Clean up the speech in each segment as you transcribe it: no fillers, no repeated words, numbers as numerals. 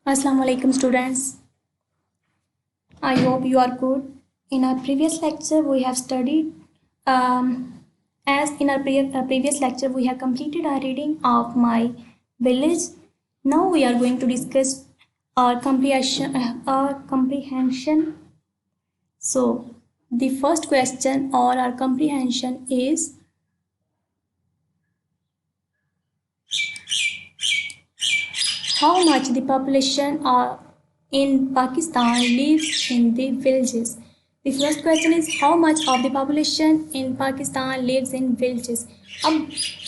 Assalamu alaikum students. I hope you are good. In our previous lecture we have studied as in our previous lecture we have completed our reading of My Village. Now we are going to discuss our comprehension. So the first question or our comprehension is how much the population in Pakistan lives in the villages. The first question is how much of the population in Pakistan lives in villages.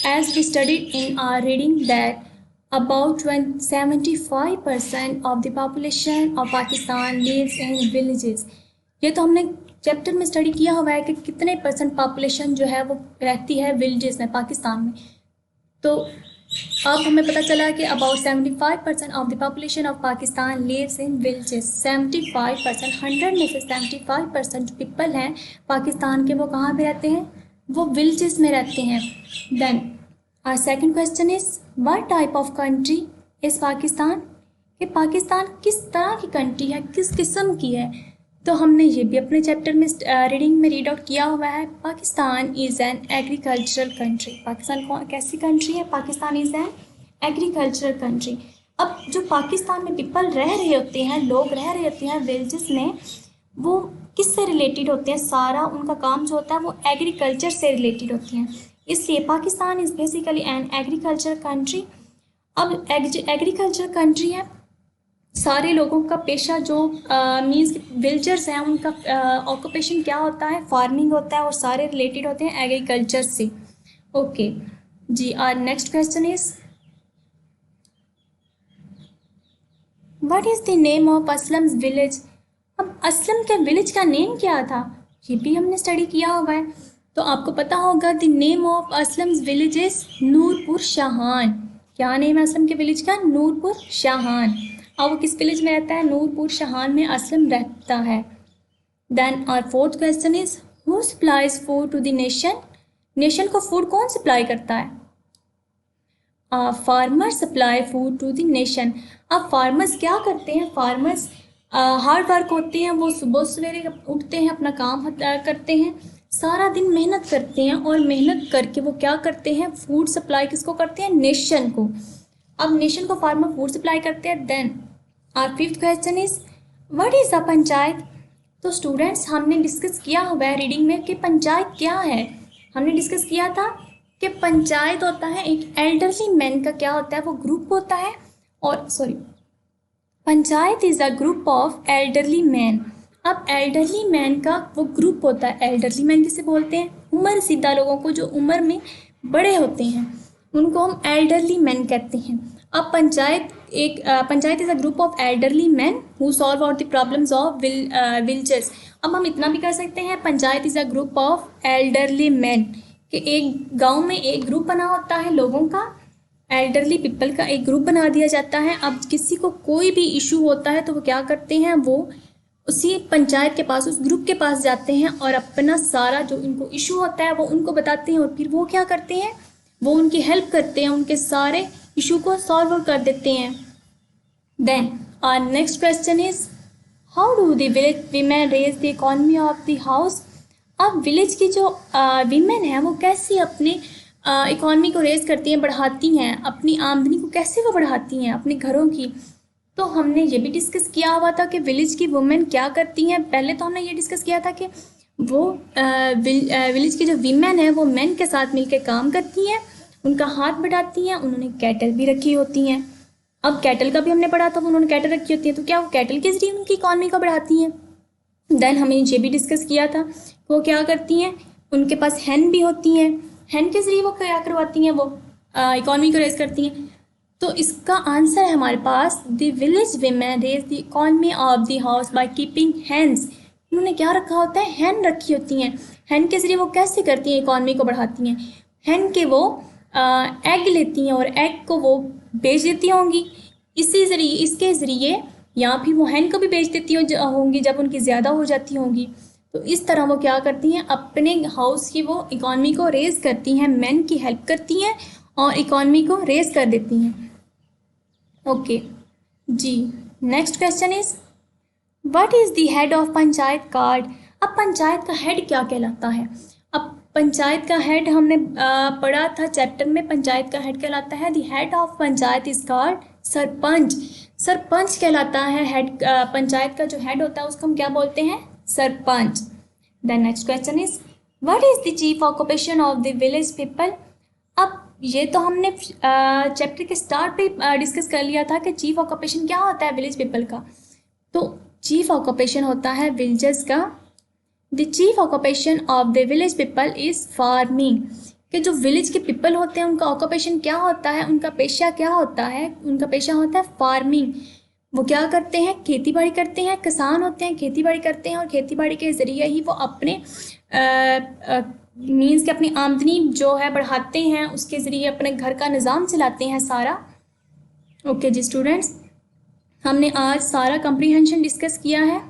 As we studied in our reading that about 75% of the population of Pakistan lives in villages. ये तो हमने chapter में study किया हुआ है कि कितने percent population जो है वो रहती है विलेजेस में पाकिस्तान में. तो अब हमें पता चला कि about 75% of the population of Pakistan lives in villages. 75%, 100 में से 75% जो पीपल हैं पाकिस्तान के वो कहाँ पे रहते हैं? वो विलेजेस में रहते हैं. Then our second question is what type of country is Pakistan. कि पाकिस्तान किस तरह की कंट्री है, किस किस्म की है. तो हमने ये भी अपने चैप्टर में रीडिंग में रीड आउट किया हुआ है. Pakistan is an agricultural country. Pakistan कैसी कंट्री है? Pakistan is an agricultural country. अब जो पाकिस्तान में पीपल रह रहे होते हैं, लोग रह रहे होते हैं विलेजेस में, वो किससे रिलेटेड होते हैं? सारा उनका काम जो होता है वो एग्रीकल्चर से रिलेटेड होते हैं. इसलिए Pakistan is basically an agriculture country. अब एग्रीकल्चर कंट्री है, सारे लोगों का पेशा जो मीन्स विलेजर्स हैं उनका ऑक्यूपेशन क्या होता है? फार्मिंग होता है और सारे रिलेटेड होते हैं एग्रीकल्चर से. ओके जी. Our next question is what is the name of Aslam's village. अब असलम के विलेज का नेम क्या था? ये भी हमने स्टडी किया हुआ है. तो आपको पता होगा the name of Aslam's village is Noorpur Shahan. क्या नेम है असलम के विलेज का? नूरपुर शाहान. अब वो किस विलेज में रहता है? नूरपुर शाहान में असलम रहता है. Then our fourth question is who supplies food to the nation. Nation को फूड कौन सप्लाई करता है? Farmer supply food to the nation. अब फार्मर्स क्या करते हैं? फार्मर्स हार्ड वर्क होते हैं. वो सुबह सवेरे उठते हैं, अपना काम करते हैं, सारा दिन मेहनत करते हैं और मेहनत करके वो क्या करते हैं? फूड सप्लाई किसको करते हैं? नेशन को. अब नेशन को फार्मर फूड सप्लाई करते हैं. Then our fifth question is what is a panchayat. तो स्टूडेंट्स हमने डिस्कस किया हुआ है रीडिंग में कि पंचायत क्या है. हमने डिस्कस किया था कि पंचायत होता है एक एल्डरली मैन का क्या होता है? वो ग्रुप होता है. और panchayat is a group of elderly man. अब एल्डरली मैन का वो ग्रुप होता है. एल्डरली मैन किसे बोलते हैं? उम्र सीधा लोगों को जो उम्र में बड़े होते हैं उनको हम एल्डरली मैन कहते हैं. अब panchayat is a group of elderly man who solve out the problems of villagers. अब हम इतना भी कर सकते हैं panchayat is a group of elderly man कि एक गांव में एक ग्रुप बना होता है लोगों का, एल्डरली पीपल का एक ग्रुप बना दिया जाता है. अब किसी को कोई भी इशू होता है तो वो क्या करते हैं? वो उसी पंचायत के पास, उस ग्रुप के पास जाते हैं और अपना सारा जो इनको इशू होता है वो उनको बताते हैं और फिर वो क्या करते हैं? वो उनकी हेल्प करते हैं, उनके सारे इशू को सॉल्व कर देते हैं. Then our next question is how do the village women raise the economy of the house. अब विलेज की जो वीमेन हैं वो कैसे अपने इकोनॉमी को रेज करती हैं, बढ़ाती हैं, अपनी आमदनी को कैसे वो बढ़ाती हैं अपने घरों की. तो हमने ये भी डिस्कस किया हुआ था कि विलेज की वुमेन क्या करती हैं. पहले तो हमने ये डिस्कस किया था कि वो विलेज की जो वीमेन है वो मैन के साथ मिलकर काम करती हैं, उनका हाथ बढ़ाती हैं, उन्होंने कैटल भी रखी होती हैं. अब कैटल का भी हमने पढ़ा था, उन्होंने कैटल रखी होती है तो क्या वो कैटल के जरिए उनकी इकॉनमी को बढ़ाती हैं. देन हमने ये भी डिस्कस किया था वो क्या करती हैं, उनके पास हैन भी होती हैं, हैन के जरिए वो क्या करवाती हैं? वो इकॉनमी को रेज करती हैं. तो इसका आंसर है हमारे पास the village women raise the economy of the house by keeping hens. उन्होंने क्या रखा होता है? हैन रखी होती हैं. हैन के जरिए वो कैसे करती हैं? इकॉनमी को बढ़ाती हैं. हैन के वो एग लेती हैं और एग को वो बेच देती होंगी इसके ज़रिए, या फिर वो हैन को भी बेच देती होंगी जब उनकी ज़्यादा हो जाती होंगी. तो इस तरह वो क्या करती हैं? अपने हाउस की वो इकॉनमी को रेज करती हैं, मैन की हेल्प करती हैं और इकॉनमी को रेज कर देती हैं. ओके जी. Next question is what is the head of panchayat card. अब पंचायत का हेड क्या कहलाता है। अब पंचायत का हेड हमने पढ़ा था चैप्टर में, पंचायत का हेड कहलाता है the head of panchayat is called sarpanch. Sarpanch कहलाता है हेड, पंचायत का जो हेड होता है उसको हम क्या बोलते हैं, sarpanch. Then next question is what is the chief occupation of the village people. अब ये तो हमने चैप्टर के स्टार्ट पे डिस्कस कर लिया था कि चीफ ऑक्यूपेशन क्या होता है विलेज पीपल का। तो चीफ ऑक्यूपेशन होता है विलेजेस का, the chief occupation of the village people is farming. कि जो विलेज के पीपल होते हैं उनका ऑक्यूपेशन क्या होता है, उनका पेशा क्या होता है, उनका पेशा होता है फार्मिंग। वो क्या करते हैं, खेती बाड़ी करते हैं, किसान होते हैं, खेती बाड़ी करते हैं और खेती बाड़ी के ज़रिए ही वो अपने मीन्स कि अपनी आमदनी जो है बढ़ाते हैं, उसके ज़रिए अपने घर का निज़ाम चलाते हैं सारा। ओके जी स्टूडेंट्स, हमने आज सारा कम्प्रीहेंशन डिस्कस किया है।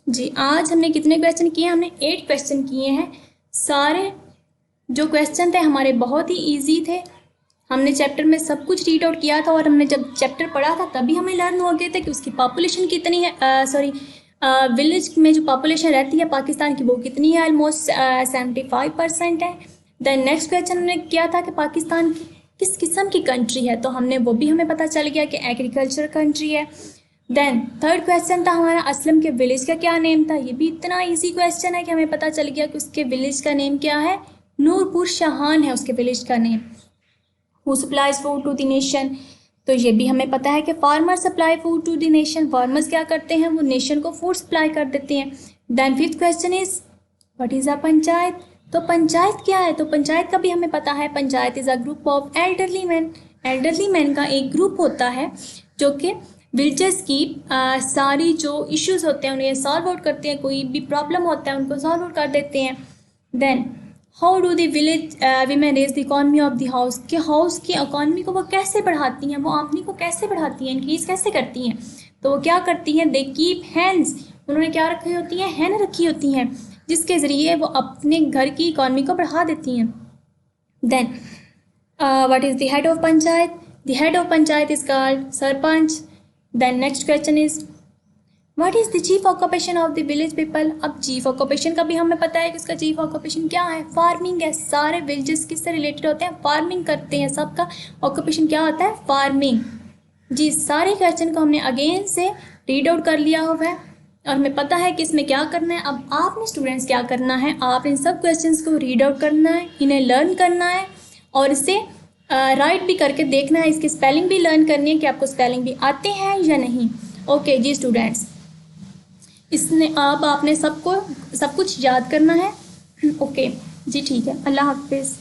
जी आज हमने कितने क्वेश्चन किए, हमने 8 क्वेश्चन किए हैं। सारे जो क्वेश्चन थे हमारे बहुत ही इजी थे। हमने चैप्टर में सब कुछ रीड आउट किया था और हमने जब चैप्टर पढ़ा था तभी हमें लर्न हो गए थे कि उसकी पॉपुलेशन कितनी है, विलेज में जो पॉपुलेशन रहती है पाकिस्तान की वो कितनी है, ऑलमोस्ट 75% है। देन नेक्स्ट क्वेश्चन हमने किया था कि पाकिस्तान की किस किस्म की कंट्री है, तो हमने वो भी हमें पता चल गया कि एग्रीकल्चर कंट्री है। देन थर्ड क्वेश्चन था हमारा असलम के विलेज का क्या नेम था। ये भी इतना इजी क्वेश्चन है कि हमें पता चल गया कि उसके विलेज का नेम क्या है, नूरपुर शाहान है उसके विलेज का name. Who supplies food to the nation, तो ये भी हमें पता है कि farmer supply food to the nation. Farmers क्या करते हैं, वो नेशन को फूड सप्लाई कर देते हैं। Then fifth question is what is a panchayat. तो पंचायत क्या है, तो पंचायत का भी हमें पता है, panchayat is a group of elderly man. Elderly man का एक ग्रुप होता है जो कि विलेजेस की सारी जो इश्यूज़ होते हैं उन्हें सॉल्व आउट करते हैं, कोई भी प्रॉब्लम होता है उनको सॉल्व आउट कर देते हैं। Then how do the village women raise the economy of the house, कि हाउस की इकॉनमी को वो कैसे बढ़ाती हैं, वो आमदनी को कैसे बढ़ाती हैं, इंक्रीज कैसे करती हैं। तो वो क्या करती हैं, दे कीप हैंस, उन्होंने क्या रखी होती हैं, हैन रखी होती हैं, जिसके ज़रिए वो अपने घर की इकॉनमी को बढ़ा देती हैं। Then what is the head of panchayat, the head of panchayat is called sarpanch. Then next question is what is the chief occupation of the village people. अब चीफ ऑक्यूपेशन का भी हमें पता है कि उसका चीफ ऑक्यूपेशन क्या है, फार्मिंग है। सारे विलेजेस किससे रिलेटेड होते हैं, फार्मिंग करते हैं, सबका ऑक्यूपेशन क्या होता है, फार्मिंग। जी सारे क्वेश्चन को हमने अगेन से रीड आउट कर लिया हुआ है और हमें पता है कि इसमें क्या करना है। अब आपने स्टूडेंट्स क्या करना है, आप इन सब क्वेश्चन को रीड आउट करना है, इन्हें लर्न करना है और इसे राइट भी करके देखना है, इसकी स्पेलिंग भी लर्न करनी है कि आपको स्पेलिंग भी आते हैं या नहीं। ओके जी स्टूडेंट्स, इसने आपने सब कुछ याद करना है। ओके जी ठीक है, अल्लाह हाफिज़।